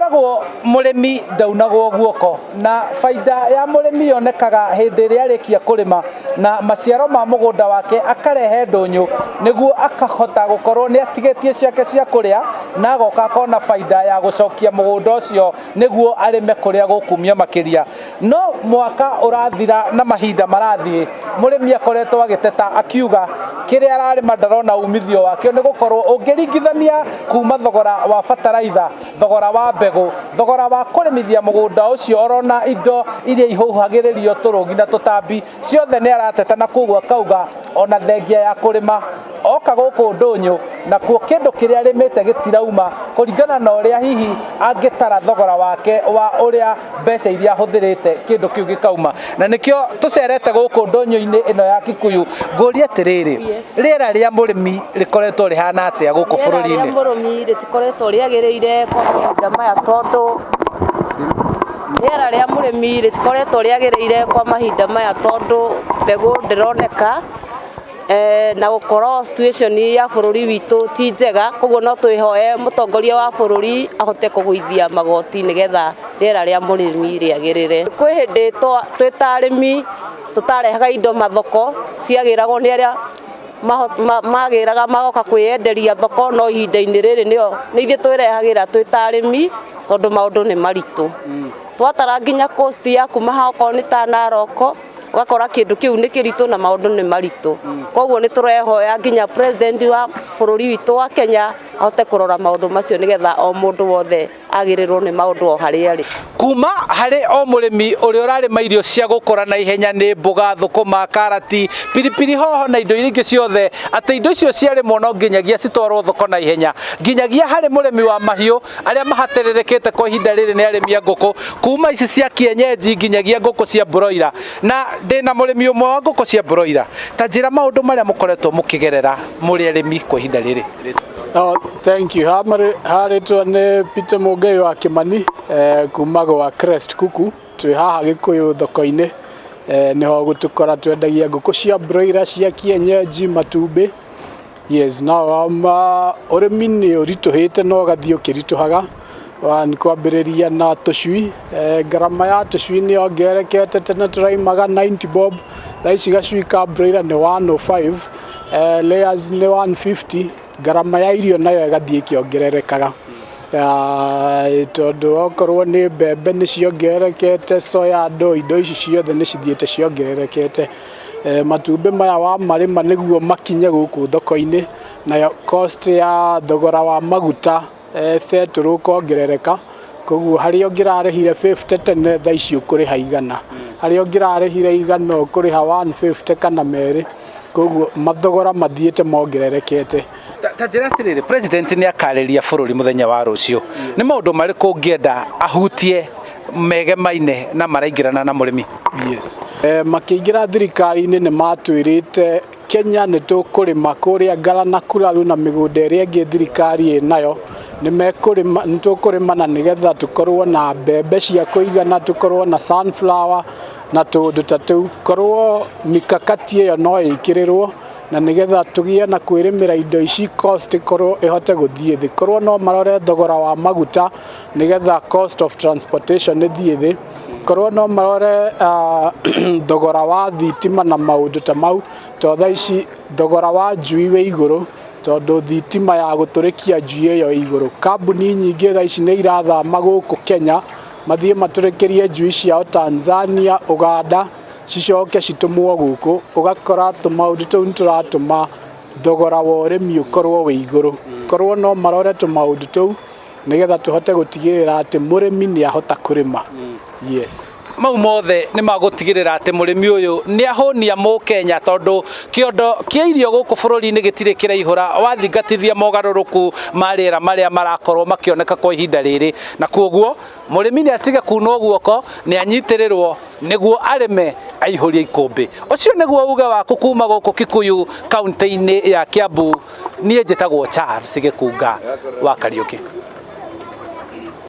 koragwo murimi ndaunagwo guoko na faida ya murimi yonekaga hindi ria arikia kurima na maciaro ma mugunda wake akarehe ndunyu niguo akahota gukorwo ni atigetie ciake cia kuria na agoka akona faida ya gucokia mugunda ucio niguo arime kuria gukumia makiria. No mwaka urathira na mahinda marathie murimi akoretwo agiteta akiuga kiria ararima ndarona umithio wake ni gukorwo ungiringithania kuma thogora wa fertilizer, thogora wa mbegu, thogora wa kurimithia mugunda ucio orona indo iria ihuhagiririo turugi na tutambi ciothe ni arateta na kugwa kauga ona thengia ya kurima oka guku ndunyu na kuo kindu kiria arimite gitirauma kuringana na uria hihi angitara thogora wake wa uria mbeca iria huthirite kindu kiu gikauma na nikio tucerete guku ndunyu-ini ino ya Kikuyu nguria atiriri riera ria murimi rikoretwo rihana atia guku bururi-ini riera ria murimi ritikoretwo riagiriire kwa mahinda maya tondu riera ria murimi ritikoretwo riagiriire kwa mahinda maya tondu mbegu ndironeka na gukorwo situation ya bururi witu ti njega koguo no twihoe mutongoria wa bururi ahote kuguithia magoti nigetha riera ria murimi riagirire kwi hindi twitarimi tutarehaga indo mathoko ciagiragwo ni aria magiraga magoka kwiyenderia thoko no ihinda-ini riri ni ithie twirehagira twitarimi tondu maundu ni maritu twatara nginya cost ya kuma hako ni ta Naroko ugakora kindu kiu ni kiritu na maundu ni maritu koguo ni turehoya nginya president wa bururi witu wa Kenya ahote kurora maundu macio nigetha o mundu wothe agirirwo ni maundu o haria ri kuma hari o murimi uri urarima irio cia gukora na ihenya ni mboga thukuma karati pilipili hoho na indo iringi ciothe ati indo icio ciarimwo no nginyagia citwarwo thoko na ihenya nginyagia hari murimi wa mahiu aria mahatererekete kwa ihinda riri ni arimi a nguku kuma ici cia kienyeji nginyagia nguku cia broiler na ndina murimi umwe wa nguku cia broiler ta njira maundu maria mukoretwo mukigerera muri arimi kwa ihinda riri. Thank you. Haritwa ni Peter Mugai wa Kimani kuma gwa Crest Kuku twi haha Gikuyu thoko-ini niho gutukora twendagia nguku cia broiler cia kienyeji matumbi. Yes, now urimi ni urituhite no gathii ukirituhaga ni kwambiriria na tucui garama ya tucui ni ongerekete tena turaimaga 90 bob thaici gacui ka broiler ni 105 layers ni 150 garama ya irio nayo igathii kiongererekaga tondu okorwo ni mbembe ni ciongererekete soya indo ici ciothe ni cithiite ciongererekete matumbi maya wa marima niguo makinye guku thoko-ini nayo cost ya thogora wa maguta feturu kuongerereka koguo hari ongirarehire 50 tene thaici ukuriha igana hari ongirarehire igana ukuriha 150 kana meri koguo mathogora mathiite mongererekete. Tajira atiriri president ni akariria bururi muthenya wa rucio ni maundu mariku ngienda ahutie megemaine na maraingirana na murimi. Yes, makiingira thirikari-ini ni matwirite Kenya ni tukurima kuria Galana Kulalu na migunda iria ingi thirikari inayo ni tukurima na nigetha tukorwo na mbembe cia kuigana tukorwo na sunflower na tundu ta tuu korwo mikakati iyo no ikirirwo na nigetha tugie na kwirimira indo ici cost korwo ihote guthie thi korwo no marore thogora wa maguta nigetha cost of transportation ithie thi korwo no marore thogora wa thitima na maundu ta mau to thaici thogora wa njui wi iguru tondu thitima ya guturikia njui iyo iguru kambuni nyingi thaici ni irathama guku Kenya mathie maturikirie njui ciao Tanzania Uganda cicoke citumwo guku ugakora tumaundu tuu nituratuma thogora wa urimi ukorwo wi iguru korwo no marore tumaundu tuu nigetha tuhote gutigirira ati murimi ni ahota kurima. Yes, mau mothe ni magutigirira ati murimi uyu ni ahonia mu Kenya tondu kiondo kia irio guku bururi-ini gitire kiraihura wathingatithia mogaruruku marira maria marakorwo makioneka kwa ihinda riri na kuoguo murimi ni atige kunwo guoko ni anyitirirwo niguo arime aihuria ikumbi. Ucio niguo uge waku kuma guku Kikuyu kaunti-ini ya Kiambu. Nie njitagwo Charles Gikunga wa Kariuki.